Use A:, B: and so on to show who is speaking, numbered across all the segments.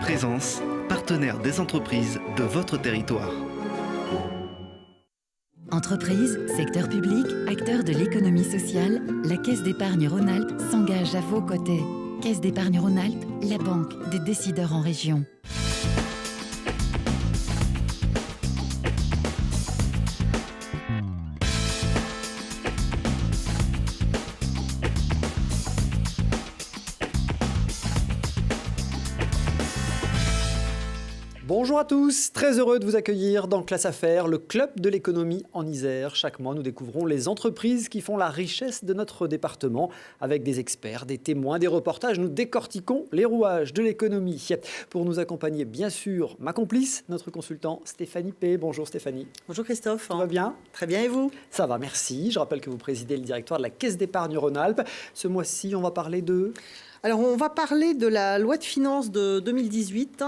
A: Présence, partenaire des entreprises de votre territoire.
B: Entreprises, secteur public, acteurs de l'économie sociale, la Caisse d'épargne Rhône-Alpes s'engage à vos côtés. Caisse d'épargne Rhône-Alpes, la banque des décideurs en région.
C: Bonjour à tous, très heureux de vous accueillir dans Classe Affaires, le club de l'économie en Isère. Chaque mois, nous découvrons les entreprises qui font la richesse de notre département. Avec des experts, des témoins, des reportages, nous décortiquons les rouages de l'économie. Pour nous accompagner, bien sûr, ma complice, notre consultant Stéphanie P. Bonjour Stéphanie.
D: Bonjour Christophe.
C: Tout va bien ?
D: Très bien, et vous ?
C: Ça va, merci. Je rappelle que vous présidez le directoire de la Caisse d'épargne Rhône-Alpes. Ce mois-ci, on va parler de...
D: Alors, on va parler de la loi de finances de 2018,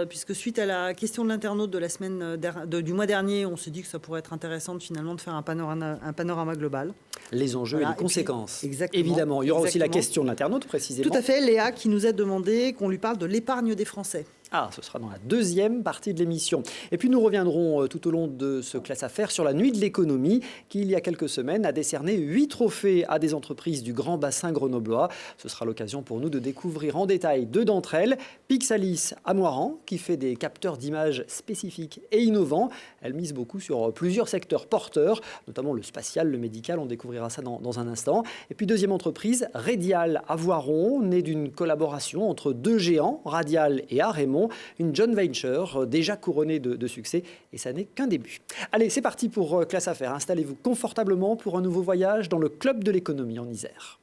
D: puisque suite à la question de l'internaute de la semaine du mois dernier, on s'est dit que ça pourrait être intéressant finalement de faire un panorama global.
C: Les enjeux et les conséquences.
D: Exactement.
C: Évidemment, il y aura aussi la question de l'internaute précisément.
D: Tout à fait, Léa qui nous a demandé qu'on lui parle de l'épargne des Français.
C: Ah, ce sera dans la deuxième partie de l'émission. Et puis nous reviendrons tout au long de ce Classe Affaires sur la Nuit de l'économie qui, il y a quelques semaines, a décerné 8 trophées à des entreprises du Grand Bassin grenoblois. Ce sera l'occasion pour nous de découvrir en détail 2 d'entre elles. Pixalis à Moiran, qui fait des capteurs d'images spécifiques et innovants. Elle mise beaucoup sur plusieurs secteurs porteurs, notamment le spatial, le médical. On découvrira ça dans un instant. Et puis deuxième entreprise, Radial à Voiron, née d'une collaboration entre 2 géants, Radial et Arémont. Une joint venture déjà couronnée de succès et ça n'est qu'un début. Allez, c'est parti pour Classe Affaires. Installez-vous confortablement pour un nouveau voyage dans le club de l'économie en Isère.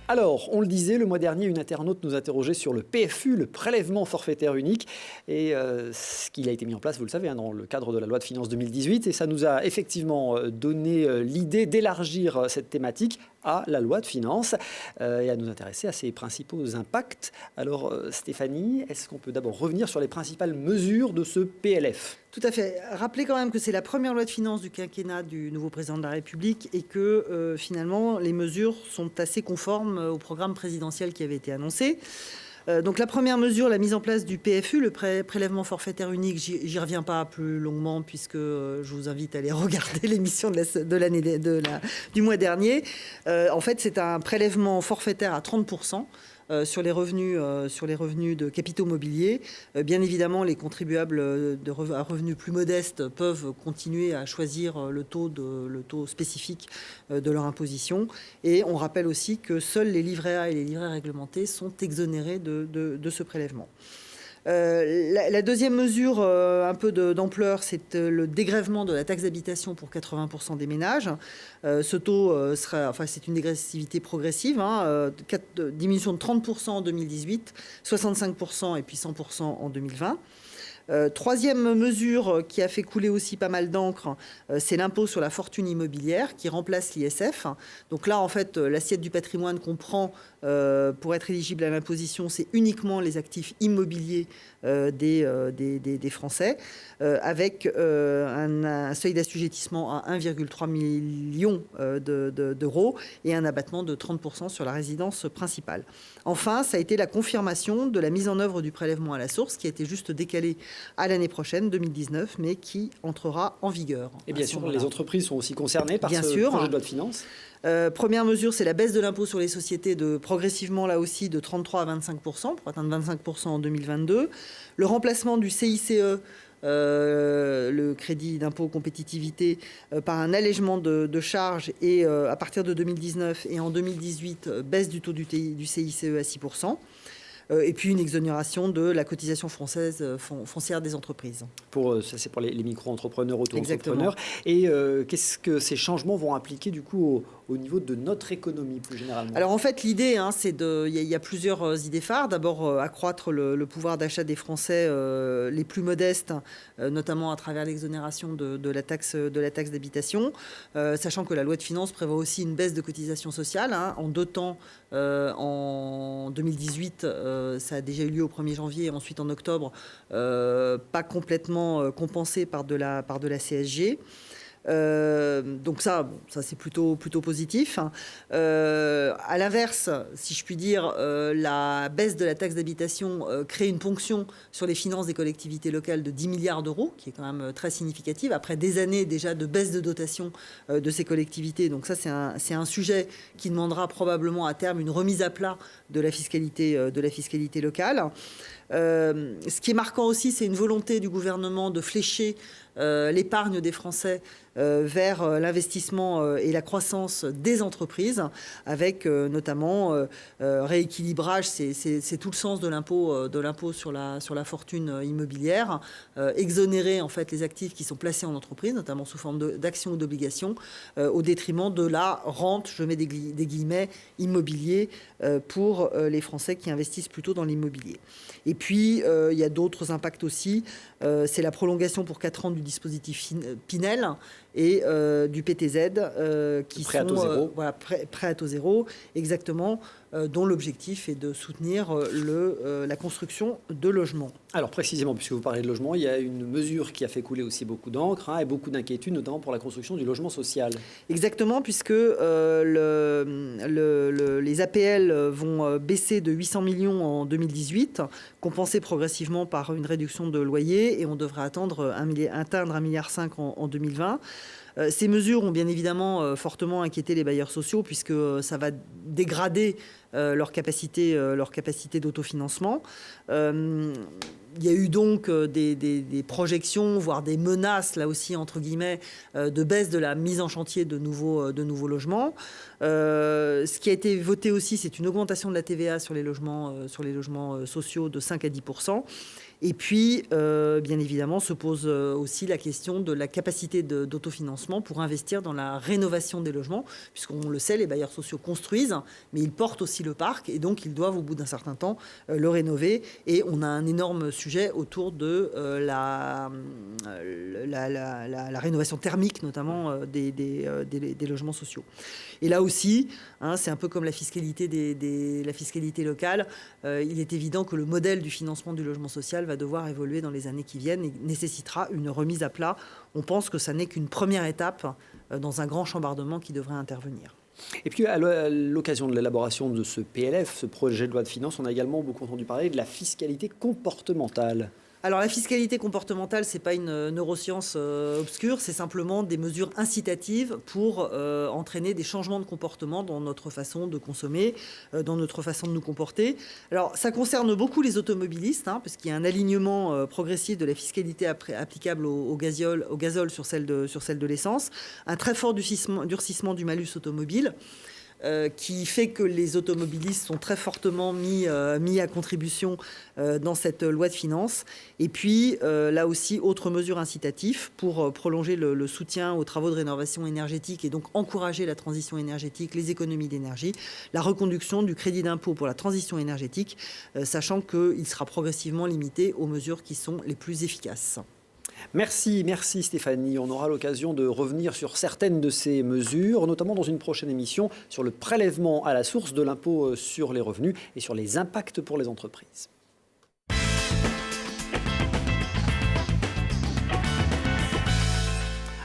C: Alors, on le disait, le mois dernier, une internaute nous interrogeait sur le PFU, le prélèvement forfaitaire unique, et ce qu'il a été mis en place, vous le savez, dans le cadre de la loi de finances 2018, et ça nous a effectivement donné l'idée d'élargir cette thématique à la loi de finances et à nous intéresser à ses principaux impacts. Alors, Stéphanie, est-ce qu'on peut d'abord revenir sur les principales mesures de ce PLF ?
D: Tout à fait. Rappelez quand même que c'est la première loi de finances du quinquennat du nouveau président de la République et que finalement les mesures sont assez conformes au programme présidentiel qui avait été annoncé. Donc la première mesure, la mise en place du PFU, le prélèvement forfaitaire unique, j'y reviens pas plus longuement puisque je vous invite à aller regarder l'émission du mois dernier. En fait, c'est un prélèvement forfaitaire à 30%. Sur les revenus de capitaux mobiliers. Bien évidemment, les contribuables à revenus plus modestes peuvent continuer à choisir le taux spécifique de leur imposition. Et on rappelle aussi que seuls les livrets A et les livrets réglementés sont exonérés de ce prélèvement. La deuxième mesure, un peu d'ampleur, c'est le dégrèvement de la taxe d'habitation pour 80% des ménages. Ce taux c'est une dégressivité progressive, diminution de 30% en 2018, 65% et puis 100% en 2020. Troisième mesure qui a fait couler aussi pas mal d'encre, c'est l'impôt sur la fortune immobilière qui remplace l'ISF. Donc là, en fait, l'assiette du patrimoine qu'on prend pour être éligible à l'imposition, c'est uniquement les actifs immobiliers des Français, avec un seuil d'assujettissement à 1,3 million d'euros et un abattement de 30% sur la résidence principale. Enfin, ça a été la confirmation de la mise en œuvre du prélèvement à la source qui a été juste décalé à l'année prochaine, 2019, mais qui entrera en vigueur.
C: Et bien sûr, les entreprises sont aussi concernées par ce projet de loi de finances.
D: Première mesure, c'est la baisse de l'impôt sur les sociétés progressivement, là aussi, de 33 à 25%, pour atteindre 25% en 2022. Le remplacement du CICE, le crédit d'impôt compétitivité, par un allègement de charges et à partir de 2019 et en 2018, baisse du taux du CICE à 6%. Et puis une exonération de la cotisation foncière des entreprises.
C: Ça, c'est pour les micro-entrepreneurs, auto-entrepreneurs. Et qu'est-ce que ces changements vont impliquer du coup au niveau de notre économie plus généralement ?
D: Alors en fait, l'idée, il y a plusieurs idées phares. D'abord, accroître le pouvoir d'achat des Français les plus modestes, notamment à travers l'exonération de la taxe d'habitation, sachant que la loi de finances prévoit aussi une baisse de cotisation sociale en 2 temps. En 2018, ça a déjà eu lieu au 1er janvier et ensuite en octobre, pas complètement compensé par de la CSG. Donc ça c'est plutôt positif. À l'inverse, si je puis dire, la baisse de la taxe d'habitation crée une ponction sur les finances des collectivités locales de 10 milliards d'euros, qui est quand même très significative, après des années déjà de baisse de dotation de ces collectivités. Donc ça, c'est un sujet qui demandera probablement à terme une remise à plat de la fiscalité locale. Ce qui est marquant aussi, c'est une volonté du gouvernement de flécher l'épargne des Français vers l'investissement et la croissance des entreprises, avec notamment rééquilibrage, c'est tout le sens de l'impôt sur la fortune immobilière, exonérer en fait les actifs qui sont placés en entreprise, notamment sous forme d'actions ou d'obligations, au détriment de la rente, je mets des guillemets, immobilier pour les Français qui investissent plutôt dans l'immobilier. Et puis, il y a d'autres impacts aussi. C'est la prolongation pour 4 ans du dispositif Pinel et du PTZ qui
C: prêt à taux zéro.
D: Prêt à taux zéro, exactement, dont l'objectif est de soutenir la construction de logements.
C: Alors précisément, puisque vous parlez de logement, il y a une mesure qui a fait couler aussi beaucoup d'encre et beaucoup d'inquiétudes, notamment pour la construction du logement social.
D: Exactement, puisque les APL vont baisser de 800 millions en 2018, compensés progressivement par une réduction de loyer, et on devrait atteindre 1,5 milliard en 2020. Ces mesures ont bien évidemment fortement inquiété les bailleurs sociaux, puisque ça va dégrader leur capacité d'autofinancement. Il y a eu donc des projections, voire des menaces, là aussi, entre guillemets, de baisse de la mise en chantier de nouveaux logements. Ce qui a été voté aussi, c'est une augmentation de la TVA sur les logements sociaux de 5 à 10%. Et puis, bien évidemment, se pose aussi la question de la capacité d'autofinancement pour investir dans la rénovation des logements, puisqu'on le sait, les bailleurs sociaux construisent, mais ils portent aussi le parc, et donc ils doivent, au bout d'un certain temps, le rénover. Et on a un énorme sujet autour de la rénovation thermique, notamment des logements sociaux. Et là aussi, c'est un peu comme la fiscalité locale. Il est évident que le modèle du financement du logement social va devoir évoluer dans les années qui viennent et nécessitera une remise à plat. On pense que ça n'est qu'une première étape dans un grand chambardement qui devrait intervenir.
C: Et puis, à l'occasion de l'élaboration de ce PLF, ce projet de loi de finances, on a également beaucoup entendu parler de la fiscalité comportementale.
D: Alors la fiscalité comportementale, c'est pas une neuroscience obscure, c'est simplement des mesures incitatives pour entraîner des changements de comportement dans notre façon de consommer, dans notre façon de nous comporter. Alors ça concerne beaucoup les automobilistes, parce qu'il y a un alignement progressif de la fiscalité applicable au gazole sur celle de l'essence, un très fort durcissement du malus automobile. Qui fait que les automobilistes sont très fortement mis à contribution dans cette loi de finances. Et puis, là aussi, autre mesure incitative pour prolonger le soutien aux travaux de rénovation énergétique et donc encourager la transition énergétique, les économies d'énergie, la reconduction du crédit d'impôt pour la transition énergétique, sachant qu'il sera progressivement limité aux mesures qui sont les plus efficaces.
C: Merci Stéphanie. On aura l'occasion de revenir sur certaines de ces mesures, notamment dans une prochaine émission sur le prélèvement à la source de l'impôt sur les revenus et sur les impacts pour les entreprises.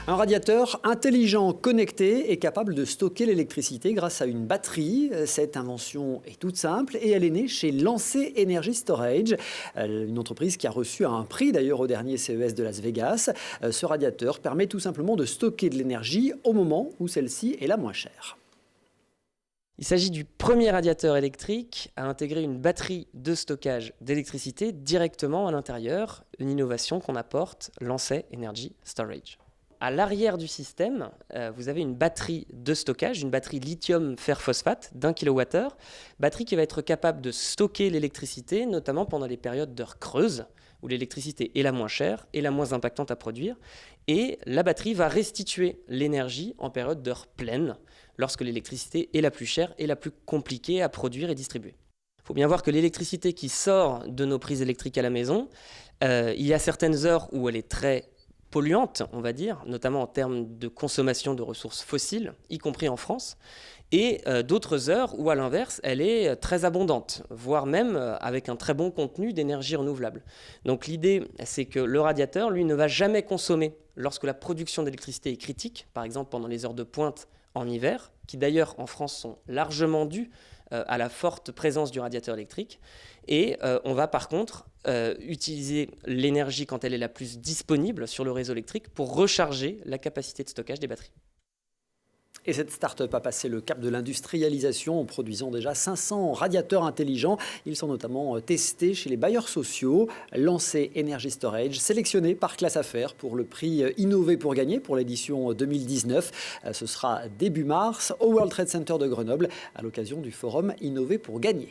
C: Un radiateur intelligent, connecté et capable de stocker l'électricité grâce à une batterie. Cette invention est toute simple et elle est née chez Lancé Energy Storage, une entreprise qui a reçu un prix d'ailleurs au dernier CES de Las Vegas. Ce radiateur permet tout simplement de stocker de l'énergie au moment où celle-ci est la moins chère.
E: Il s'agit du premier radiateur électrique à intégrer une batterie de stockage d'électricité directement à l'intérieur, une innovation qu'on apporte Lancé Energy Storage. À l'arrière du système, vous avez une batterie de stockage, une batterie lithium fer phosphate d'1 kWh, batterie qui va être capable de stocker l'électricité, notamment pendant les périodes d'heures creuses, où l'électricité est la moins chère et la moins impactante à produire. Et la batterie va restituer l'énergie en période d'heures pleines, lorsque l'électricité est la plus chère et la plus compliquée à produire et distribuer. Il faut bien voir que l'électricité qui sort de nos prises électriques à la maison, il y a certaines heures où elle est très polluante, on va dire, notamment en termes de consommation de ressources fossiles, y compris en France, et d'autres heures où, à l'inverse, elle est très abondante, voire même avec un très bon contenu d'énergie renouvelable. Donc l'idée, c'est que le radiateur, lui, ne va jamais consommer lorsque la production d'électricité est critique, par exemple pendant les heures de pointe en hiver, qui d'ailleurs en France sont largement dues à la forte présence du radiateur électrique. Et on va par contre utiliser l'énergie quand elle est la plus disponible sur le réseau électrique pour recharger la capacité de stockage des batteries.
C: Et cette start-up a passé le cap de l'industrialisation en produisant déjà 500 radiateurs intelligents. Ils sont notamment testés chez les bailleurs sociaux. Lancé Energy Storage, sélectionné par Classe Affaires pour le prix Innover pour gagner pour l'édition 2019. Ce sera début mars au World Trade Center de Grenoble à l'occasion du forum Innover pour gagner.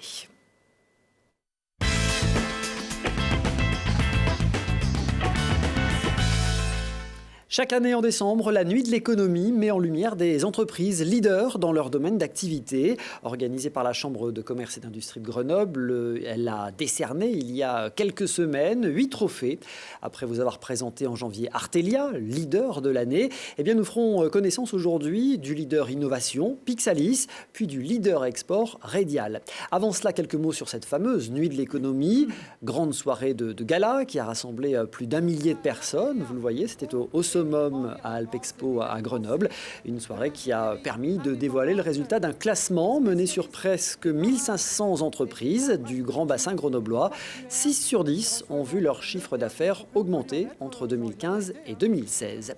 C: Chaque année en décembre, la Nuit de l'économie met en lumière des entreprises leaders dans leur domaine d'activité. Organisée par la Chambre de commerce et d'industrie de Grenoble, elle a décerné il y a quelques semaines 8 trophées. Après vous avoir présenté en janvier Artelia, leader de l'année, eh bien nous ferons connaissance aujourd'hui du leader innovation, Pixalis, puis du leader export, Radial. Avant cela, quelques mots sur cette fameuse Nuit de l'économie, grande soirée de gala qui a rassemblé plus d'1 millier de personnes. Vous le voyez, c'était au sommet à Alpexpo à Grenoble. Une soirée qui a permis de dévoiler le résultat d'un classement mené sur presque 1500 entreprises du grand bassin grenoblois. 6 sur 10 ont vu leur chiffre d'affaires augmenter entre 2015 et 2016.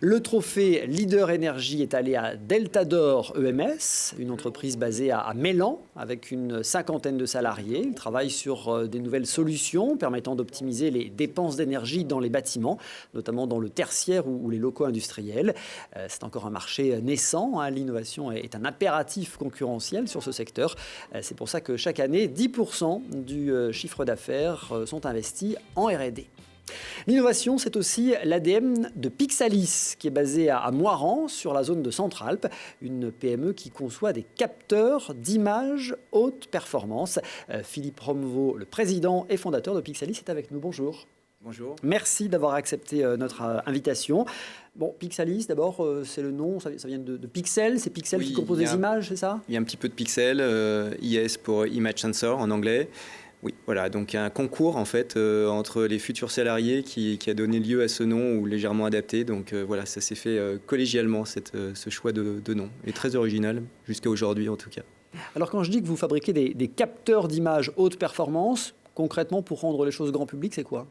C: Le trophée Leader Énergie est allé à Deltador EMS, une entreprise basée à Mélan avec une 50aine de salariés. Ils travaillent sur des nouvelles solutions permettant d'optimiser les dépenses d'énergie dans les bâtiments, notamment dans le tertiaire ou les locaux industriels. C'est encore un marché naissant. L'innovation est un impératif concurrentiel sur ce secteur. C'est pour ça que chaque année, 10% du chiffre d'affaires sont investis en R&D. L'innovation, c'est aussi l'ADN de Pixalis, qui est basé à Moirans, sur la zone de Centralpes, une PME qui conçoit des capteurs d'images haute performance. Philippe Romevaux, le président et fondateur de Pixalis, est avec nous. Bonjour.
F: Bonjour.
C: Merci d'avoir accepté notre invitation. Bon, Pixalis, d'abord, c'est le nom, ça vient de Pixel, c'est Pixel qui compose des images, c'est ça?
F: Il y a un petit peu de Pixel, IS pour Image Sensor en anglais. Oui, voilà, donc un concours en fait entre les futurs salariés qui a donné lieu à ce nom ou légèrement adapté. Donc voilà, ça s'est fait collégialement ce choix de nom. Et très original jusqu'à aujourd'hui en tout cas.
C: Alors quand je dis que vous fabriquez des capteurs d'images haute performance, concrètement pour rendre les choses grand public, c'est quoi?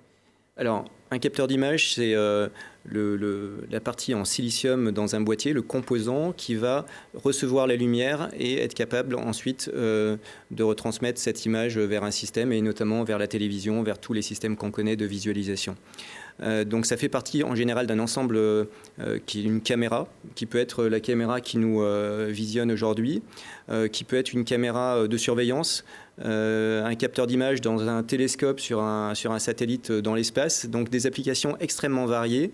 F: Alors, un capteur d'image, c'est la partie en silicium dans un boîtier, le composant qui va recevoir la lumière et être capable ensuite de retransmettre cette image vers un système et notamment vers la télévision, vers tous les systèmes qu'on connaît de visualisation. Donc ça fait partie en général d'un ensemble qui est une caméra, qui peut être la caméra qui nous visionne aujourd'hui, qui peut être une caméra de surveillance, un capteur d'image dans un télescope sur un satellite dans l'espace, donc des applications extrêmement variées.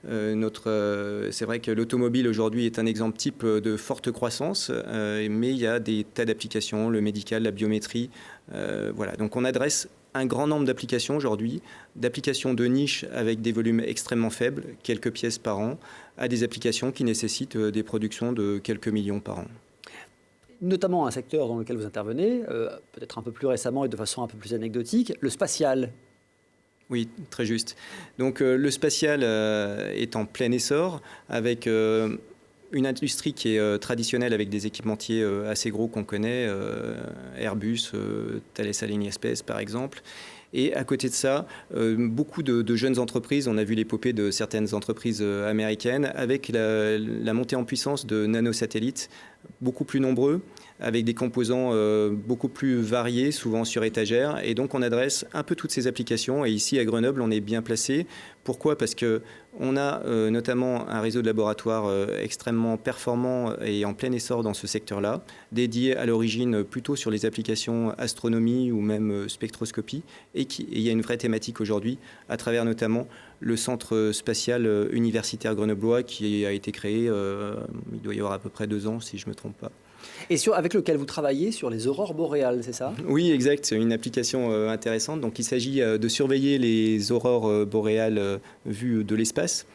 F: C'est vrai que l'automobile aujourd'hui est un exemple type de forte croissance, mais il y a des tas d'applications, le médical, la biométrie, voilà. Donc on adresse un grand nombre d'applications aujourd'hui, d'applications de niche avec des volumes extrêmement faibles, quelques pièces par an, à des applications qui nécessitent des productions de quelques millions par an.
C: Notamment un secteur dans lequel vous intervenez, peut-être un peu plus récemment et de façon un peu plus anecdotique, le spatial.
F: Oui, très juste. Donc le spatial est en plein essor avec une industrie qui est traditionnelle avec des équipementiers assez gros qu'on connaît, Airbus, Thales Alenia Space par exemple. Et à côté de ça, beaucoup de jeunes entreprises, on a vu l'épopée de certaines entreprises américaines, avec la montée en puissance de nanosatellites beaucoup plus nombreux, avec des composants beaucoup plus variés, souvent sur étagère. Et donc on adresse un peu toutes ces applications. Et ici à Grenoble, on est bien placé. Pourquoi? Parce qu'on a notamment un réseau de laboratoires extrêmement performant et en plein essor dans ce secteur-là, dédié à l'origine plutôt sur les applications astronomie ou même spectroscopie. Et il y a une vraie thématique aujourd'hui à travers notamment le centre spatial universitaire grenoblois qui a été créé, il doit y avoir à peu près 2 ans si je ne me trompe pas.
C: Et avec lequel vous travaillez sur les aurores boréales, c'est ça?
F: Oui, exact. C'est une application intéressante. Donc, il s'agit de surveiller les aurores boréales vues de l'espace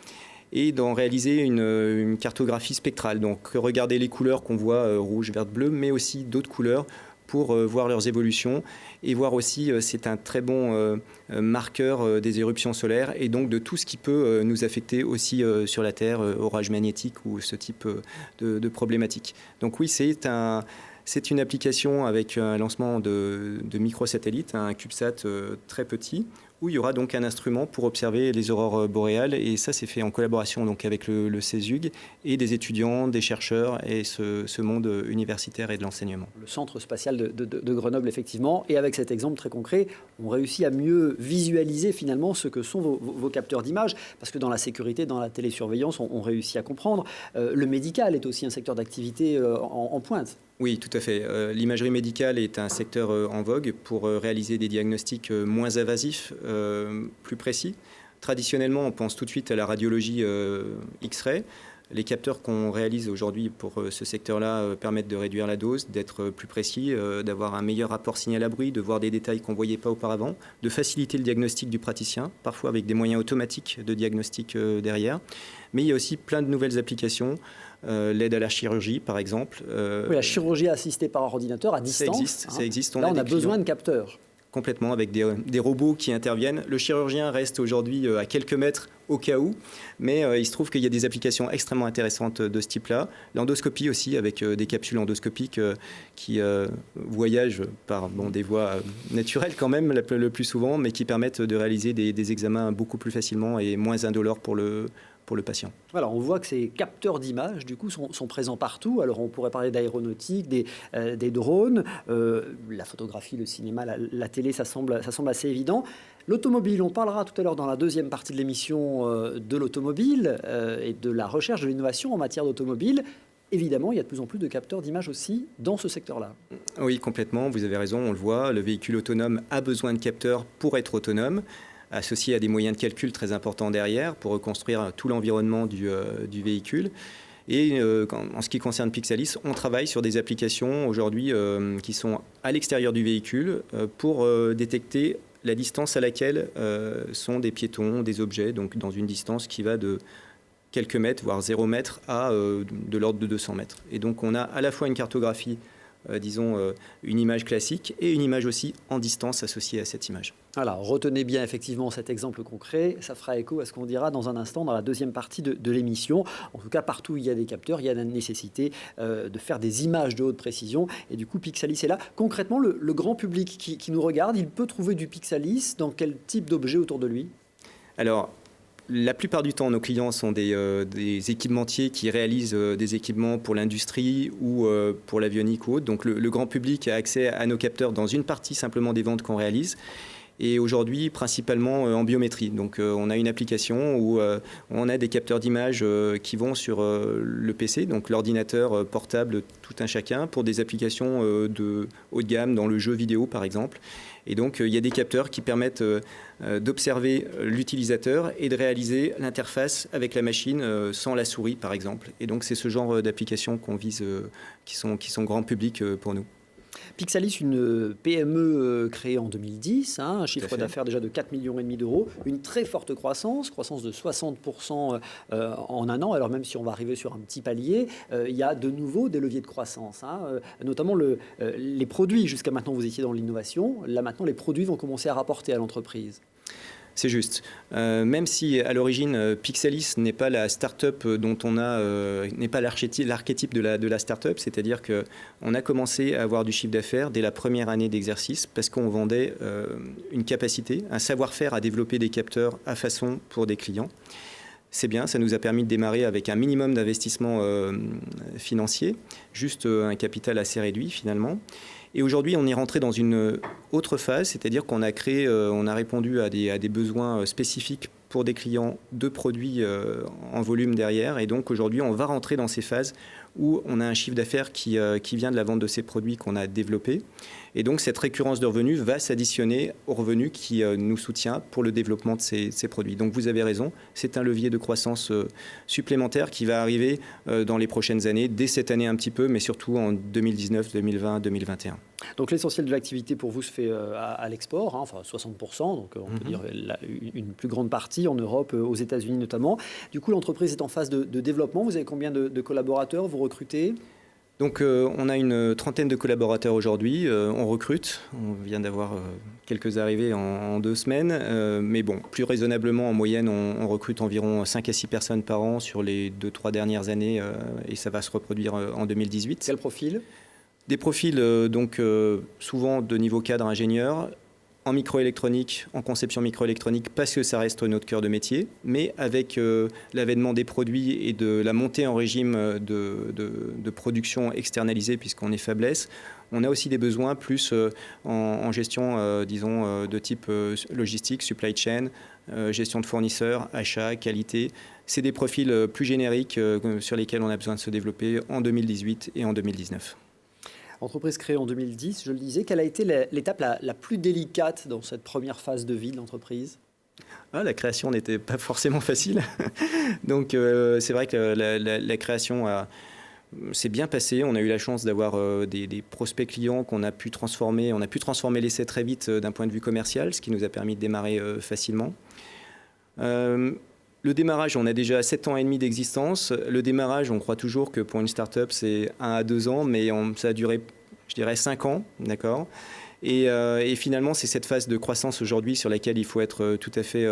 F: et d'en réaliser une cartographie spectrale. Donc, regarder les couleurs qu'on voit, rouge, vert, bleu, mais aussi d'autres couleurs pour voir leurs évolutions et voir aussi, c'est un très bon marqueur des éruptions solaires et donc de tout ce qui peut nous affecter aussi sur la Terre, orages magnétiques ou ce type de problématiques. Donc oui, c'est une application avec un lancement de microsatellites, un CubeSat très petit, où il y aura donc un instrument pour observer les aurores boréales. Et ça, c'est fait en collaboration donc avec le CESUG et des étudiants, des chercheurs et ce monde universitaire et de l'enseignement.
C: Le centre spatial de Grenoble, effectivement. Et avec cet exemple très concret, on réussit à mieux visualiser finalement ce que sont vos capteurs d'images. Parce que dans la sécurité, dans la télésurveillance, on réussit à comprendre. Le médical est aussi un secteur d'activité en pointe.
F: Oui, tout à fait. L'imagerie médicale est un secteur en vogue pour réaliser des diagnostics moins invasifs, plus précis. Traditionnellement, on pense tout de suite à la radiologie X-ray. Les capteurs qu'on réalise aujourd'hui pour ce secteur-là permettent de réduire la dose, d'être plus précis, d'avoir un meilleur rapport signal à bruit, de voir des détails qu'on ne voyait pas auparavant, de faciliter le diagnostic du praticien, parfois avec des moyens automatiques de diagnostic derrière. Mais il y a aussi plein de nouvelles applications. L'aide à la chirurgie, par exemple.
C: Oui, la chirurgie assistée par ordinateur à distance.
F: Ça existe.
C: Là, on a besoin de capteurs.
F: Complètement, avec des robots qui interviennent. Le chirurgien reste aujourd'hui à quelques mètres au cas où, mais il se trouve qu'il y a des applications extrêmement intéressantes de ce type-là. L'endoscopie aussi, avec des capsules endoscopiques qui voyagent par des voies naturelles quand même, le plus souvent, mais qui permettent de réaliser des examens beaucoup plus facilement et moins indolores pour le patient.
C: Voilà, on voit que ces capteurs d'images, du coup, sont présents partout. Alors, on pourrait parler d'aéronautique, des drones, la photographie, le cinéma, la télé, ça semble assez évident. L'automobile, on parlera tout à l'heure dans la deuxième partie de l'émission de l'automobile et de la recherche, de l'innovation en matière d'automobile. Évidemment, il y a de plus en plus de capteurs d'images aussi dans ce secteur-là.
F: Oui, complètement, vous avez raison, on le voit. Le véhicule autonome a besoin de capteurs pour être autonome, associé à des moyens de calcul très importants derrière pour reconstruire tout l'environnement du véhicule. Et en ce qui concerne Pixalis, on travaille sur des applications aujourd'hui qui sont à l'extérieur du véhicule pour détecter la distance à laquelle sont des piétons, des objets, donc dans une distance qui va de quelques mètres, voire 0 mètre, à de l'ordre de 200 mètres. Et donc on a à la fois une cartographie une image classique et une image aussi en distance associée à cette image.
C: Voilà, retenez bien effectivement cet exemple concret, ça fera écho à ce qu'on dira dans un instant dans la deuxième partie de l'émission. En tout cas, partout où il y a des capteurs, il y a la nécessité de faire des images de haute précision et du coup Pixalis est là. Concrètement, le grand public qui nous regarde, il peut trouver du Pixalis dans quel type d'objet autour de lui? Alors, la plupart du temps, nos clients sont des équipementiers qui réalisent des équipements pour l'industrie ou pour l'avionique ou autre. Donc le grand public a accès à nos capteurs dans une partie simplement des ventes qu'on réalise. Et aujourd'hui, principalement en biométrie. Donc on a une application où on a des capteurs d'images qui vont sur le PC, donc l'ordinateur portable tout un chacun, pour des applications de haut de gamme dans le jeu vidéo par exemple. Et donc il y a des capteurs qui permettent d'observer l'utilisateur et de réaliser l'interface avec la machine sans la souris par exemple. Et donc c'est ce genre d'applications qu'on vise, qui sont grand public pour nous. Pixalis, une PME créée en 2010, un chiffre d'affaires déjà de 4,5 millions d'euros, une très forte croissance de 60% en un an. Alors même si on va arriver sur un petit palier, il y a de nouveau des leviers de croissance, notamment les produits. Jusqu'à maintenant, vous étiez dans l'innovation. Là maintenant, les produits vont commencer à rapporter à l'entreprise. C'est juste. Même si à l'origine Pixalis n'est pas la start-up dont on a, n'est pas l'archétype de la start-up, c'est-à-dire qu'on a commencé à avoir du chiffre d'affaires dès la première année d'exercice parce qu'on vendait une capacité, un savoir-faire à développer des capteurs à façon pour des clients. C'est bien, ça nous a permis de démarrer avec un minimum d'investissement financier, juste un capital assez réduit finalement. Et aujourd'hui, on est rentré dans une autre phase, c'est-à-dire qu'on a créé, on a répondu à des besoins spécifiques pour des clients de produits en volume derrière. Et donc aujourd'hui, on va rentrer dans ces phases
F: où on a un chiffre d'affaires qui vient de la vente de ces produits qu'on a développés. Et donc cette récurrence de revenus va s'additionner aux revenus qui nous soutient pour le développement de ces produits. Donc vous avez raison, c'est un levier de croissance supplémentaire qui va arriver dans les prochaines années, dès cette année un petit peu, mais surtout en 2019, 2020, 2021.
C: Donc l'essentiel de l'activité pour vous se fait à l'export, enfin 60%, donc on peut dire une plus grande partie en Europe, aux États-Unis notamment. Du coup, l'entreprise est en phase de développement. Vous avez combien de collaborateurs vous recrutez ?
F: Donc on a une trentaine de collaborateurs aujourd'hui, on recrute, on vient d'avoir quelques arrivées en 2 semaines, mais bon, plus raisonnablement en moyenne on recrute environ 5 à 6 personnes par an sur les 2-3 dernières années et ça va se reproduire en 2018.
C: Quel profil ?
F: Des profils souvent de niveau cadre ingénieur, en microélectronique, en conception microélectronique, parce que ça reste notre cœur de métier, mais avec l'avènement des produits et de la montée en régime de production externalisée, puisqu'on est fabless, on a aussi des besoins plus en gestion, disons, de type logistique, supply chain, gestion de fournisseurs, achat, qualité. C'est des profils plus génériques sur lesquels on a besoin de se développer en 2018 et en 2019.
C: Entreprise créée en 2010, je le disais, quelle a été l'étape la plus délicate dans cette première phase de vie de l'entreprise ?
F: La création n'était pas forcément facile. Donc c'est vrai que la création s'est bien passée. On a eu la chance d'avoir des prospects clients qu'on a pu transformer. On a pu transformer l'essai très vite d'un point de vue commercial, ce qui nous a permis de démarrer facilement. Le démarrage, on a déjà 7 ans et demi d'existence. Le démarrage, on croit toujours que pour une start-up, c'est 1 à 2 ans, mais ça a duré, je dirais, 5 ans, d'accord ? Et finalement, c'est cette phase de croissance aujourd'hui sur laquelle il faut être tout à fait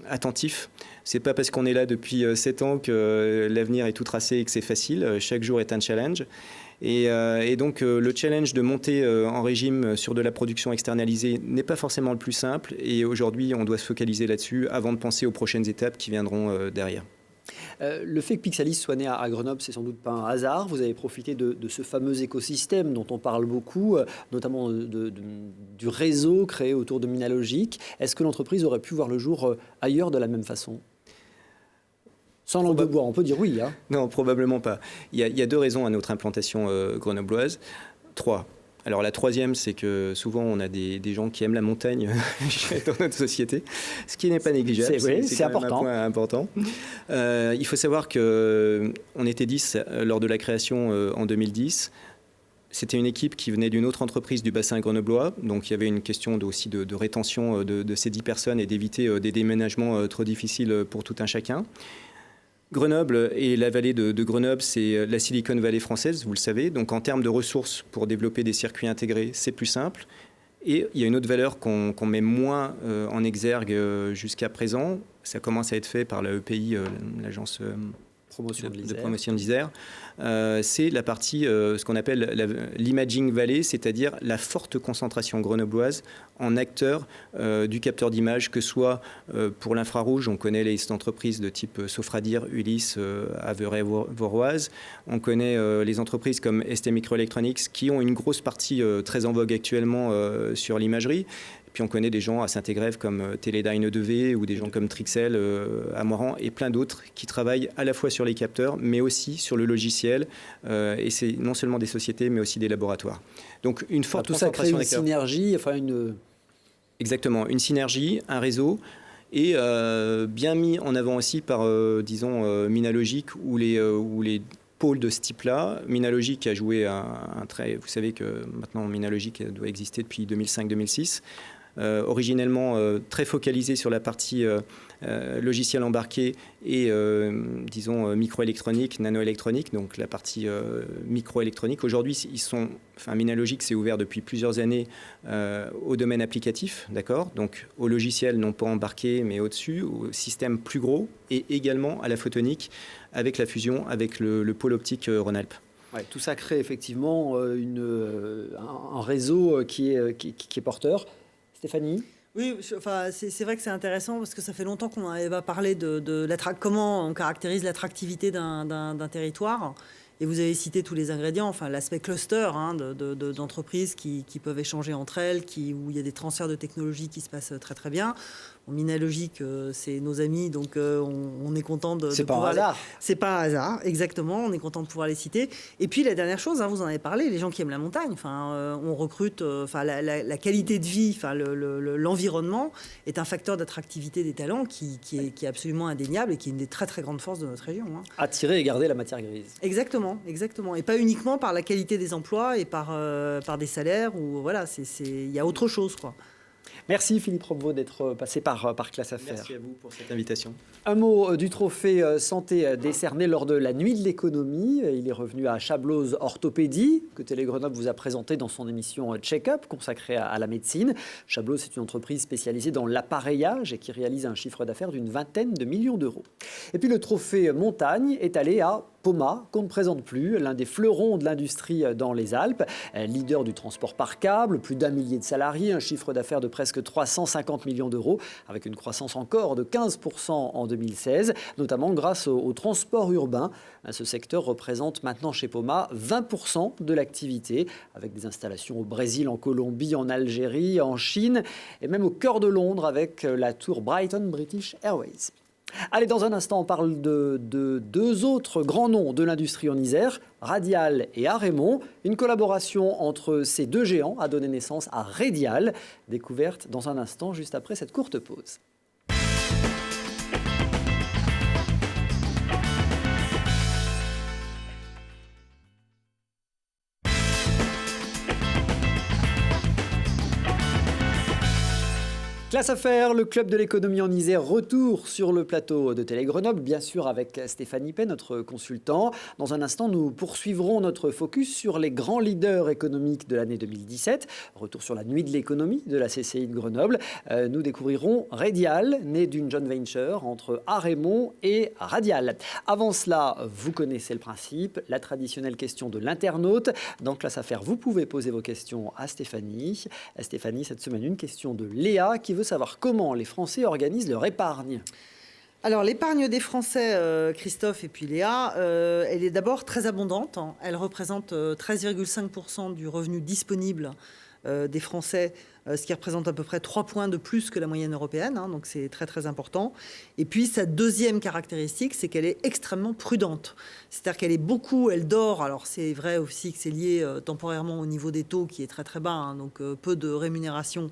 F: attentif. C'est pas parce qu'on est là depuis 7 ans que l'avenir est tout tracé et que c'est facile. Chaque jour est un challenge. Et donc le challenge de monter en régime sur de la production externalisée n'est pas forcément le plus simple. Et aujourd'hui, on doit se focaliser là-dessus avant de penser aux prochaines étapes qui viendront derrière.
C: Le fait que Pixalis soit né à Grenoble, c'est sans doute pas un hasard. Vous avez profité de ce fameux écosystème dont on parle beaucoup, notamment du réseau créé autour de Minalogic. Est-ce que l'entreprise aurait pu voir le jour ailleurs de la même façon ? Sans langue de bois, on peut dire oui. Hein.
F: Non, probablement pas. Il y a 2 raisons à notre implantation grenobloise. 3. Alors la troisième, c'est que souvent on a des gens qui aiment la montagne dans notre société, ce qui n'est pas négligeable. C'est important. Un point important. Il faut savoir qu'on était 10 lors de la création en 2010. C'était une équipe qui venait d'une autre entreprise du bassin grenoblois, donc il y avait une question aussi de rétention de ces 10 personnes et d'éviter des déménagements trop difficiles pour tout un chacun. Grenoble et la vallée de Grenoble, c'est la Silicon Valley française, vous le savez. Donc en termes de ressources pour développer des circuits intégrés, c'est plus simple. Et il y a une autre valeur qu'on met moins en exergue jusqu'à présent. Ça commence à être fait par la EPI, l'agence de promotion de l'Isère. C'est la partie, ce qu'on appelle l'Imaging Valley, c'est-à-dire la forte concentration grenobloise en acteurs du capteur d'image, que ce soit pour l'infrarouge, on connaît les entreprises de type Sofradir, Ulysse, Averay-Voroise. On connaît les entreprises comme ST Microelectronics qui ont une grosse partie très en vogue actuellement sur l'imagerie. Puis on connaît des gens à Saint-Égrève comme Teledyne EV ou des gens comme Trixel à Moran et plein d'autres qui travaillent à la fois sur les capteurs mais aussi sur le logiciel. Et c'est non seulement des sociétés mais aussi des laboratoires. Donc une forte concentration d'acteurs.
C: Tout ça crée une synergie,
F: Exactement, une synergie, un réseau. Et bien mis en avant aussi par, Minalogic ou les pôles de ce type-là. Minalogic a joué un très... Vous savez que maintenant Minalogic doit exister depuis 2005-2006. Originellement très focalisé sur la partie logiciel embarqué et microélectronique, nanoélectronique, donc la partie microélectronique. Aujourd'hui, Minalogic s'est ouvert depuis plusieurs années au domaine applicatif, d'accord, donc au logiciel non pas embarqué mais au-dessus, au système plus gros et également à la photonique avec la fusion avec le pôle optique Rhône-Alpes.
C: Ouais, tout ça crée effectivement un réseau qui est porteur. Stéphanie ?
D: Oui, c'est vrai que c'est intéressant parce que ça fait longtemps qu'on n'avait pas parlé de comment on caractérise l'attractivité d'un territoire. Et vous avez cité tous les ingrédients, l'aspect cluster d'entreprises qui peuvent échanger entre elles, où il y a des transferts de technologies qui se passent très très bien. Minalogic, c'est nos amis, donc on est content de
C: C'est pas un
D: pouvoir
C: hasard.
D: C'est pas un hasard, exactement. On est content de pouvoir les citer. Et puis la dernière chose, vous en avez parlé, les gens qui aiment la montagne. On recrute. La qualité de vie, l'environnement est un facteur d'attractivité des talents qui est absolument indéniable et qui est une des très très grandes forces de notre région.
C: Attirer et garder la matière grise.
D: Exactement. Et pas uniquement par la qualité des emplois et par des salaires. Il y a autre chose, quoi.
C: Merci Philippe Robeveau d'être passé par Classe Affaires.
F: Merci à vous pour cette invitation.
C: Un mot du trophée santé décerné lors de la Nuit de l'économie. Il est revenu à Chabloz Orthopédie, que Télé Grenoble vous a présenté dans son émission Check-up, consacrée à la médecine. Chabloz, c'est une entreprise spécialisée dans l'appareillage et qui réalise un chiffre d'affaires d'une vingtaine de millions d'euros. Et puis le trophée montagne est allé à Poma, qu'on ne présente plus, l'un des fleurons de l'industrie dans les Alpes, leader du transport par câble, plus d'1 millier de salariés, un chiffre d'affaires de presque 350 millions d'euros, avec une croissance encore de 15% en 2016, notamment grâce au transport urbain. Ce secteur représente maintenant chez Poma 20% de l'activité, avec des installations au Brésil, en Colombie, en Algérie, en Chine, et même au cœur de Londres avec la tour Brighton British Airways. Allez, dans un instant, on parle de deux autres grands noms de l'industrie en Isère, Radial et Arémont. Une collaboration entre ces deux géants a donné naissance à Radial, découverte dans un instant, juste après cette courte pause. Classe Affaires, le club de l'économie en Isère, retour sur le plateau de Télé Grenoble, bien sûr avec Stéphanie Pey, notre consultant. Dans un instant, nous poursuivrons notre focus sur les grands leaders économiques de l'année 2017. Retour sur la nuit de l'économie de la CCI de Grenoble. Nous découvrirons Radial, né d'une joint venture entre Arémont et Radial. Avant cela, vous connaissez le principe, la traditionnelle question de l'internaute. Dans Classe Affaires, vous pouvez poser vos questions à Stéphanie. Stéphanie, cette semaine, une question de Léa qui veut savoir comment les Français organisent leur épargne.
D: Alors, l'épargne des Français, Christophe et puis Léa, elle est d'abord très abondante. Elle représente 13,5% du revenu disponible des Français, ce qui représente à peu près 3 points de plus que la moyenne européenne. Donc, c'est très, très important. Et puis, sa deuxième caractéristique, c'est qu'elle est extrêmement prudente. C'est-à-dire qu'elle est beaucoup, elle dort. Alors, c'est vrai aussi que c'est lié temporairement au niveau des taux qui est très, très bas. Donc, peu de rémunération.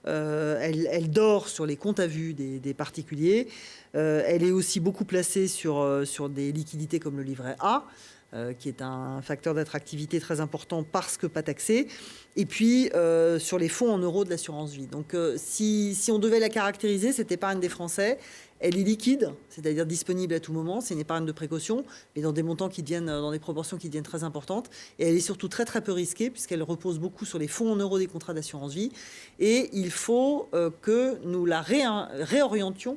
D: Elle dort sur les comptes à vue des particuliers. Elle est aussi beaucoup placée sur des liquidités comme le livret A, qui est un facteur d'attractivité très important parce que pas taxé. Et puis, sur les fonds en euros de l'assurance vie. Donc, si on devait la caractériser, cette épargne des Français, elle est liquide, c'est-à-dire disponible à tout moment. C'est une épargne de précaution, mais dans des montants qui deviennent, dans des proportions qui deviennent très importantes. Et elle est surtout très, très peu risquée, puisqu'elle repose beaucoup sur les fonds en euros des contrats d'assurance vie. Et il faut que nous la réorientions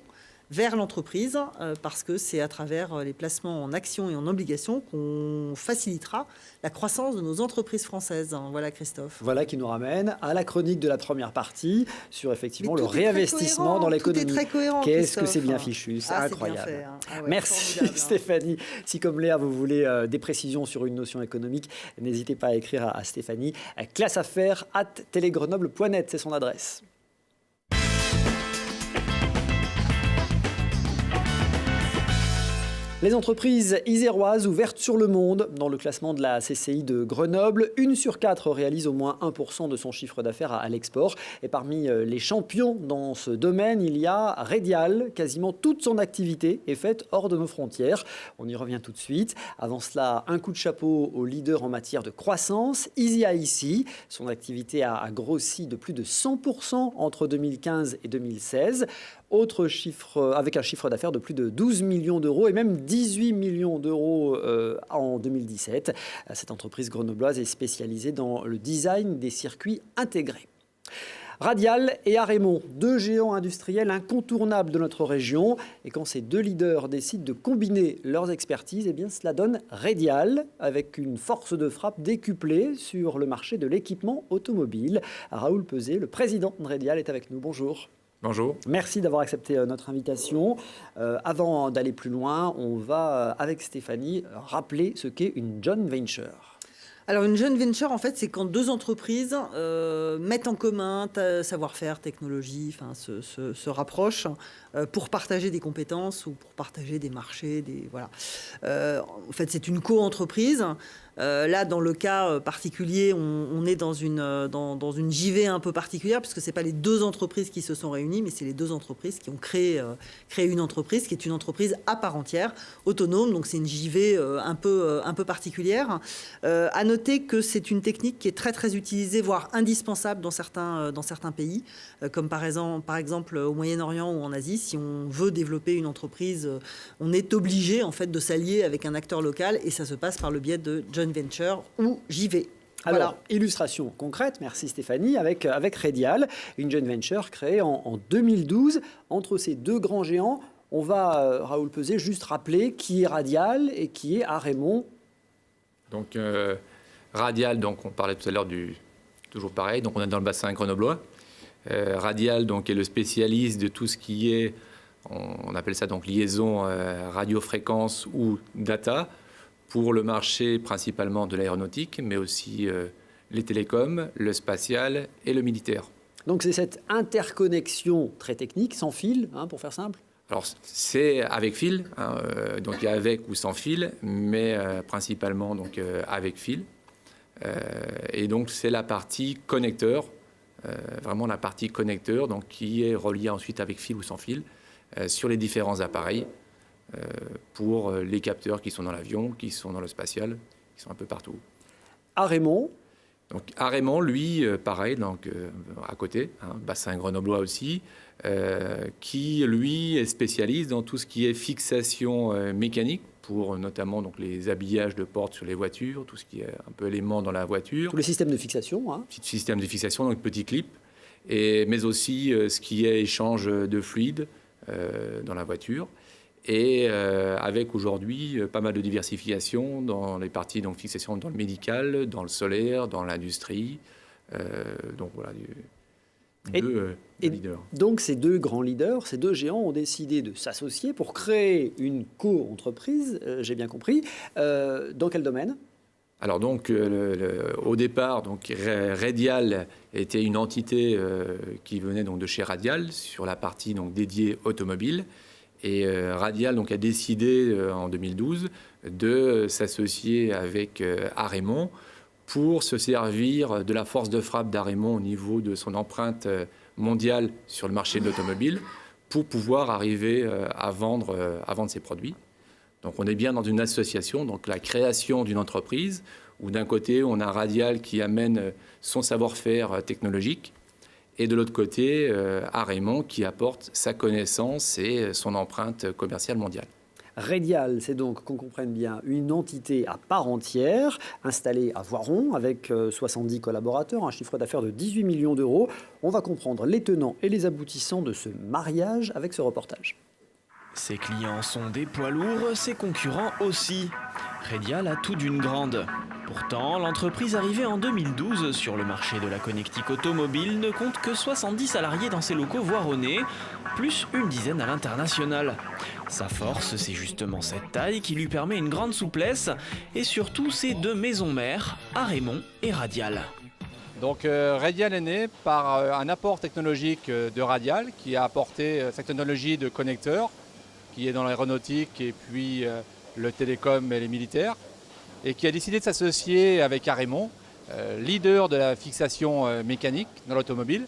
D: vers l'entreprise, parce que c'est à travers les placements en actions et en obligations qu'on facilitera la croissance de nos entreprises françaises. Voilà, Christophe.
C: Voilà qui nous ramène à la chronique de la première partie sur effectivement le réinvestissement dans l'économie.
D: Tout est très cohérent.
C: Qu'est-ce que c'est bien fichu, c'est incroyable.
D: C'est bien fait, hein.
C: Merci
D: formidable,
C: Stéphanie. Si comme Léa, vous voulez des précisions sur une notion économique, n'hésitez pas à écrire à Stéphanie. classeaffaires@telegrenoble.net, c'est son adresse. Les entreprises iséroises ouvertes sur le monde, dans le classement de la CCI de Grenoble, 1 sur 4 réalise au moins 1% de son chiffre d'affaires à l'export. Et parmi les champions dans ce domaine, il y a Radial. Quasiment toute son activité est faite hors de nos frontières. On y revient tout de suite. Avant cela, un coup de chapeau au leader en matière de croissance, EasyIC. Son activité a grossi de plus de 100% entre 2015 et 2016. Autre chiffre, avec un chiffre d'affaires de plus de 12 millions d'euros et même 18 millions d'euros en 2017. Cette entreprise grenobloise est spécialisée dans le design des circuits intégrés. Radial et Arémont, deux géants industriels incontournables de notre région. Et quand ces deux leaders décident de combiner leurs expertises, eh bien cela donne Radial, avec une force de frappe décuplée sur le marché de l'équipement automobile. Raoul Peuzet, le président de Radial, est avec nous. Bonjour.
G: Bonjour.
C: Merci d'avoir accepté notre invitation. Avant d'aller plus loin, on va, avec Stéphanie, rappeler ce qu'est une joint venture.
D: Alors une joint venture, en fait, c'est quand deux entreprises mettent en commun savoir-faire, technologie, se rapprochent pour partager des compétences ou pour partager des marchés. Voilà. En fait, c'est une co-entreprise. Là, dans le cas particulier, on est dans une JV un peu particulière, puisque ce n'est pas les deux entreprises qui se sont réunies, mais c'est les deux entreprises qui ont créé une entreprise, qui est une entreprise à part entière, autonome. Donc, c'est une JV un peu particulière. À noter que c'est une technique qui est très, très utilisée, voire indispensable dans certains pays, comme par exemple au Moyen-Orient ou en Asie. Si on veut développer une entreprise, on est obligé, en fait, de s'allier avec un acteur local, et ça se passe par le biais de joint venture ou JV.
C: Alors,
D: Voilà.
C: illustration concrète, merci Stéphanie, avec Redial, une joint venture créée en 2012 entre ces deux grands géants. On va, Raoul Peuzet, juste rappeler qui est Radial et qui est Arémon.
G: Donc, Radial, donc on parlait tout à l'heure toujours pareil, donc on est dans le bassin grenoblois. Radial, donc, est le spécialiste de tout ce qui est, on appelle ça donc liaison radiofréquence ou data, pour le marché principalement de l'aéronautique, mais aussi les télécoms, le spatial et le militaire.
C: Donc c'est cette interconnexion très technique, sans fil, pour faire simple.
G: Alors c'est avec fil, donc il y a avec ou sans fil, mais principalement donc avec fil. Et donc c'est la partie connecteur, vraiment la partie connecteur, donc qui est reliée ensuite avec fil ou sans fil sur les différents appareils. Pour les capteurs qui sont dans l'avion, qui sont dans le spatial, qui sont un peu partout.
C: Arémon.
G: Donc Arémon, lui, pareil, donc à côté, bassin grenoblois aussi, qui lui est spécialiste dans tout ce qui est fixation mécanique pour notamment donc les habillages de portes sur les voitures, tout ce qui est un peu élément dans la voiture.
C: Tout le système de fixation.
G: Petit système de fixation, donc petit clip, mais aussi ce qui est échange de fluides dans la voiture. Et avec aujourd'hui pas mal de diversification dans les parties donc fixation dans le médical, dans le solaire, dans l'industrie. Donc voilà, deux leaders.
C: Donc ces deux grands leaders, ces deux géants ont décidé de s'associer pour créer une co-entreprise, j'ai bien compris. Dans quel domaine ?
G: Alors donc au départ, donc Redial était une entité qui venait donc de chez Radial sur la partie donc dédiée automobile. Et Radial donc, a décidé en 2012 de s'associer avec Arémon pour se servir de la force de frappe d'Arémon au niveau de son empreinte mondiale sur le marché de l'automobile pour pouvoir arriver à vendre ses produits. Donc on est bien dans une association, donc la création d'une entreprise où d'un côté on a Radial qui amène son savoir-faire technologique, et de l'autre côté, Arémon qui apporte sa connaissance et son empreinte commerciale mondiale.
C: Redial, c'est donc, qu'on comprenne bien, une entité à part entière, installée à Voiron, avec 70 collaborateurs, un chiffre d'affaires de 18 millions d'euros. On va comprendre les tenants et les aboutissants de ce mariage avec ce reportage.
H: Ses clients sont des poids lourds, ses concurrents aussi. Redial a tout d'une grande. Pourtant, l'entreprise arrivée en 2012 sur le marché de la connectique automobile ne compte que 70 salariés dans ses locaux voironnais, plus une dizaine à l'international. Sa force, c'est justement cette taille qui lui permet une grande souplesse et surtout ses deux maisons mères, Arémon et Radial.
I: Donc Redial est né par un apport technologique de Radial qui a apporté cette technologie de connecteur qui est dans l'aéronautique et puis le télécom et les militaires, et qui a décidé de s'associer avec Arémon, leader de la fixation mécanique dans l'automobile,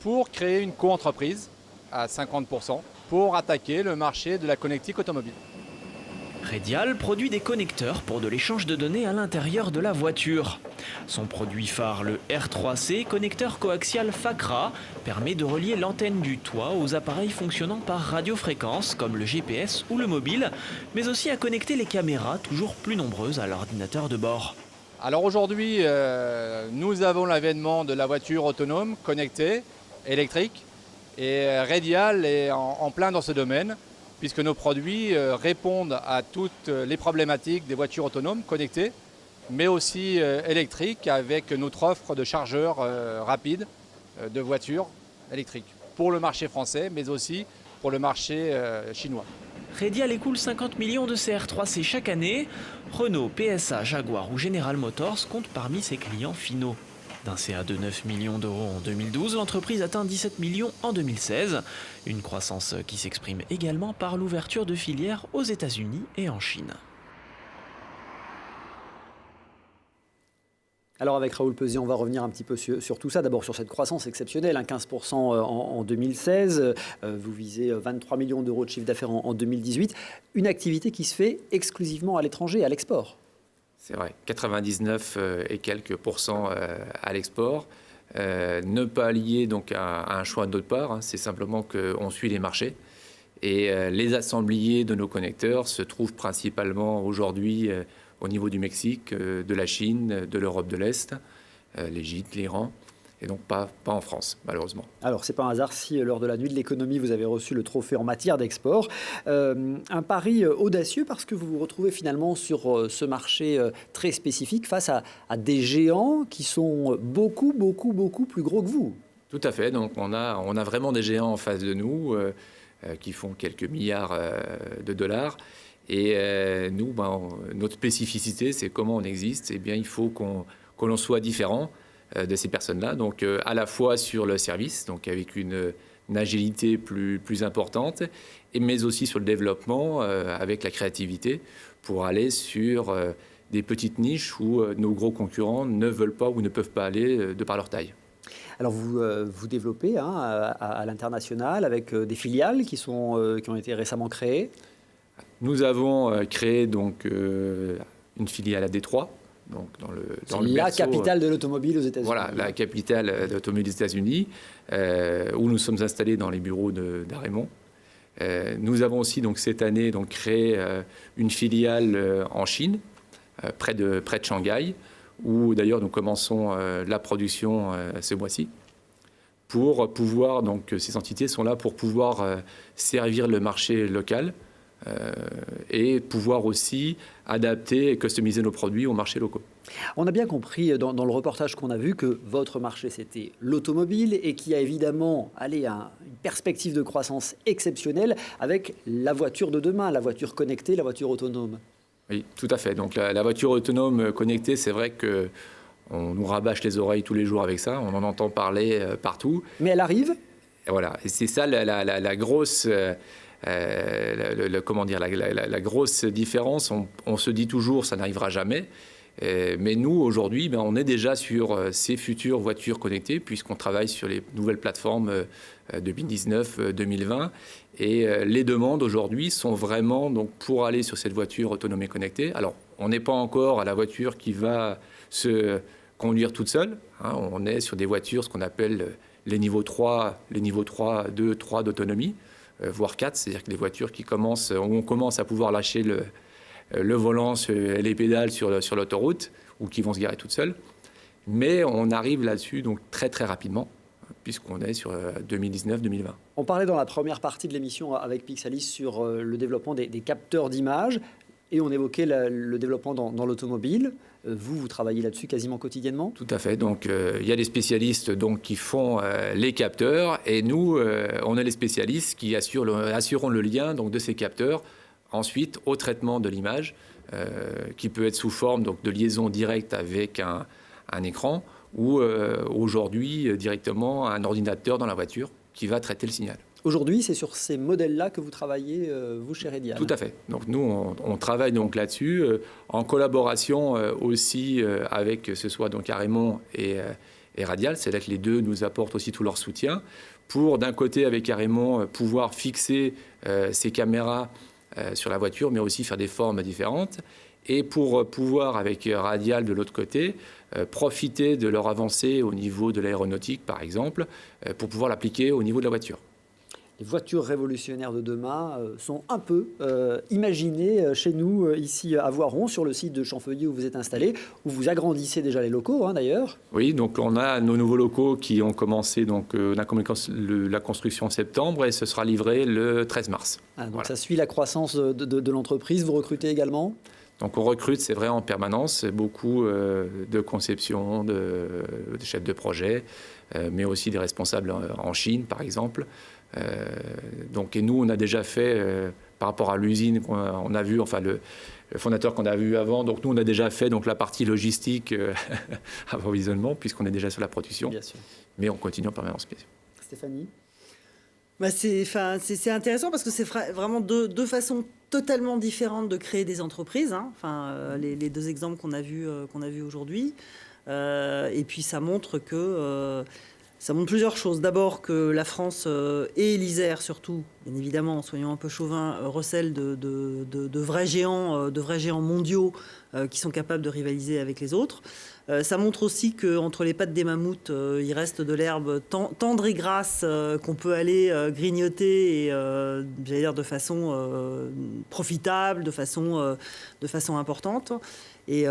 I: pour créer une co-entreprise à 50% pour attaquer le marché de la connectique automobile.
H: Redial produit des connecteurs pour de l'échange de données à l'intérieur de la voiture. Son produit phare, le R3C, connecteur coaxial FACRA, permet de relier l'antenne du toit aux appareils fonctionnant par radiofréquence, comme le GPS ou le mobile, mais aussi à connecter les caméras, toujours plus nombreuses à l'ordinateur de bord.
I: Alors aujourd'hui, nous avons l'avènement de la voiture autonome, connectée, électrique, et Redial est en plein dans ce domaine, puisque nos produits répondent à toutes les problématiques des voitures autonomes connectées, mais aussi électriques avec notre offre de chargeurs rapides de voitures électriques pour le marché français, mais aussi pour le marché chinois.
H: Redial écoule 50 millions de CR3C chaque année. Renault, PSA, Jaguar ou General Motors comptent parmi ses clients finaux. D'un CA de 9 millions d'euros en 2012, l'entreprise atteint 17 millions en 2016. Une croissance qui s'exprime également par l'ouverture de filières aux États-Unis et en Chine.
C: Alors avec Raoul Pesé, on va revenir un petit peu sur tout ça. D'abord sur cette croissance exceptionnelle, 15% en 2016. Vous visez 23 millions d'euros de chiffre d'affaires en 2018. Une activité qui se fait exclusivement à l'étranger, à l'export.
G: C'est vrai, 99 et quelques pourcents à l'export. Ne pas lier donc à un choix de notre part, hein, c'est simplement qu'on suit les marchés. Et les assembliers de nos connecteurs se trouvent principalement aujourd'hui au niveau du Mexique, de la Chine, de l'Europe de l'Est, l'Égypte, l'Iran, et donc pas en France, malheureusement.
C: Alors, c'est pas un hasard si, lors de la nuit de l'économie, vous avez reçu le trophée en matière d'export. Un pari audacieux parce que vous vous retrouvez finalement sur ce marché très spécifique face à des géants qui sont beaucoup plus gros que vous.
G: Tout à fait. Donc, on a vraiment des géants en face de nous qui font quelques milliards de dollars. Et nous, notre spécificité, c'est comment on existe. Eh bien, il faut que l'on soit différent de ces personnes-là. Donc, à la fois sur le service, donc avec une agilité plus importante, mais aussi sur le développement, avec la créativité, pour aller sur des petites niches où nos gros concurrents ne veulent pas ou ne peuvent pas aller de par leur taille.
C: Alors vous développez à l'international avec des filiales qui ont été récemment créées.
G: Nous avons créé donc une filiale à Détroit. Donc dans
C: la capitale de l'automobile aux États-Unis.
G: Voilà, la capitale de l'automobile des États-Unis, où nous sommes installés dans les bureaux d'Arémont. Nous avons aussi donc cette année donc créé une filiale en Chine, près de Shanghai, où d'ailleurs nous commençons la production ce mois-ci. Pour pouvoir, donc ces entités sont là pour pouvoir servir le marché local. Et pouvoir aussi adapter et customiser nos produits aux marchés locaux.
C: On a bien compris dans le reportage qu'on a vu que votre marché, c'était l'automobile et qu'il y a évidemment une perspective de croissance exceptionnelle avec la voiture de demain, la voiture connectée, la voiture autonome.
G: Oui, tout à fait. Donc la voiture autonome connectée, c'est vrai qu'on nous rabâche les oreilles tous les jours avec ça, on en entend parler partout.
C: Mais elle arrive ?
G: Et voilà, et c'est ça la grosse... la grosse différence, on se dit toujours ça n'arrivera jamais, mais nous aujourd'hui on est déjà sur ces futures voitures connectées puisqu'on travaille sur les nouvelles plateformes 2019-2020 et les demandes aujourd'hui sont vraiment donc pour aller sur cette voiture autonome et connectée. Alors on n'est pas encore à la voiture qui va se conduire toute seule, hein, on est sur des voitures ce qu'on appelle les niveaux 3, 2, 3 d'autonomie. Voire 4, c'est-à-dire que les voitures où on commence à pouvoir lâcher le volant, les pédales sur l'autoroute, ou qui vont se garer toutes seules. Mais on arrive là-dessus donc très très rapidement, puisqu'on est sur 2019-2020.
C: On parlait dans la première partie de l'émission avec Pixalis sur le développement des capteurs d'images, et on évoquait le développement dans l'automobile. Vous travaillez là-dessus quasiment quotidiennement ?
G: Tout à fait. Donc, il y a des spécialistes donc, qui font les capteurs et nous, on est les spécialistes qui assureront le lien donc, de ces capteurs ensuite au traitement de l'image qui peut être sous forme donc, de liaison directe avec un écran ou aujourd'hui directement un ordinateur dans la voiture qui va traiter le signal.
C: Aujourd'hui, c'est sur ces modèles-là que vous travaillez, vous, chez Redial.
G: Tout à fait. Donc nous, on travaille donc là-dessus, en collaboration aussi avec, que ce soit donc Arémont et Radial. C'est là que les deux nous apportent aussi tout leur soutien pour, d'un côté, avec Arémont, pouvoir fixer ces caméras sur la voiture, mais aussi faire des formes différentes. Et pour pouvoir, avec Radial de l'autre côté, profiter de leur avancée au niveau de l'aéronautique, par exemple, pour pouvoir l'appliquer au niveau de la voiture.
C: Les voitures révolutionnaires de demain sont un peu imaginées chez nous, ici à Voiron, sur le site de Champfeuilly où vous êtes installé, où vous agrandissez déjà les locaux, d'ailleurs.
G: Oui, donc on a nos nouveaux locaux qui ont commencé, donc on a commencé la construction en septembre et ce sera livré le 13 mars.
C: Donc
G: voilà.
C: Ça suit la croissance de l'entreprise. Vous recrutez également ?
G: Donc on recrute, c'est vrai, en permanence, beaucoup de conception, de chefs de projet, mais aussi des responsables en Chine, par exemple. Donc, et nous, on a déjà fait par rapport à l'usine qu'on a vue, enfin le fondateur qu'on a vu avant. Donc nous, on a déjà fait donc, la partie logistique, approvisionnement, puisqu'on est déjà sur la production.
C: Bien sûr.
G: Mais on continue en permanence.
C: Stéphanie?
D: C'est intéressant parce que c'est vraiment deux façons totalement différentes de créer des entreprises. Hein. Les deux exemples qu'on a vus aujourd'hui. Et puis ça montre plusieurs choses. D'abord que la France et l'Isère surtout, bien évidemment, soyons un peu chauvins, recèlent de vrais géants mondiaux qui sont capables de rivaliser avec les autres. Ça montre aussi qu'entre les pattes des mammouths, il reste de l'herbe tendre et grasse qu'on peut aller grignoter et, j'allais dire, de façon profitable, de façon importante. Et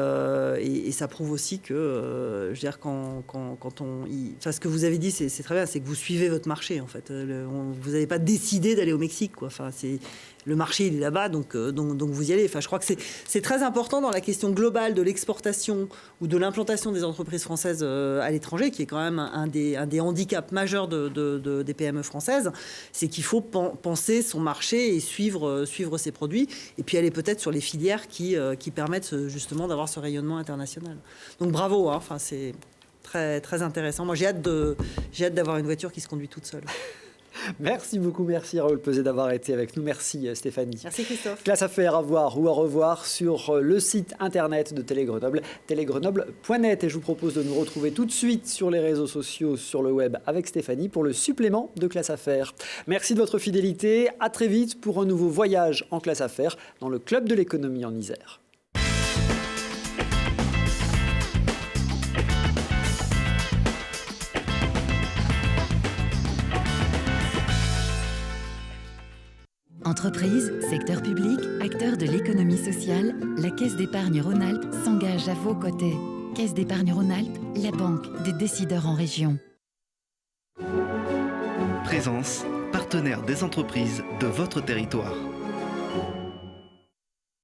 D: ça prouve aussi que, je veux dire, ce que vous avez dit, c'est très bien, c'est que vous suivez votre marché, en fait. Vous n'avez pas décidé d'aller au Mexique, quoi. Le marché, il est là-bas, donc vous y allez. Je crois que c'est très important dans la question globale de l'exportation ou de l'implantation des entreprises françaises à l'étranger, qui est quand même un des handicaps majeurs des PME françaises. C'est qu'il faut penser son marché et suivre ses produits, et puis aller peut-être sur les filières qui permettent justement d'avoir ce rayonnement international. Donc bravo, hein. C'est très, très intéressant. Moi, j'ai hâte d'avoir une voiture qui se conduit toute seule.
C: Merci beaucoup, merci Raoul Peuzet d'avoir été avec nous. Merci Stéphanie.
D: Merci Christophe.
C: Classe Affaires à voir ou à revoir sur le site internet de Télégrenoble, télégrenoble.net. Et je vous propose de nous retrouver tout de suite sur les réseaux sociaux, sur le web avec Stéphanie pour le supplément de Classe Affaires. Merci de votre fidélité. À très vite pour un nouveau voyage en Classe Affaires dans le Club de l'économie en Isère.
B: Entreprises, secteur public, acteurs de l'économie sociale, la Caisse d'épargne Rhône-Alpes s'engage à vos côtés. Caisse d'épargne Rhône-Alpes, la banque des décideurs en région.
A: Présence, partenaire des entreprises de votre territoire.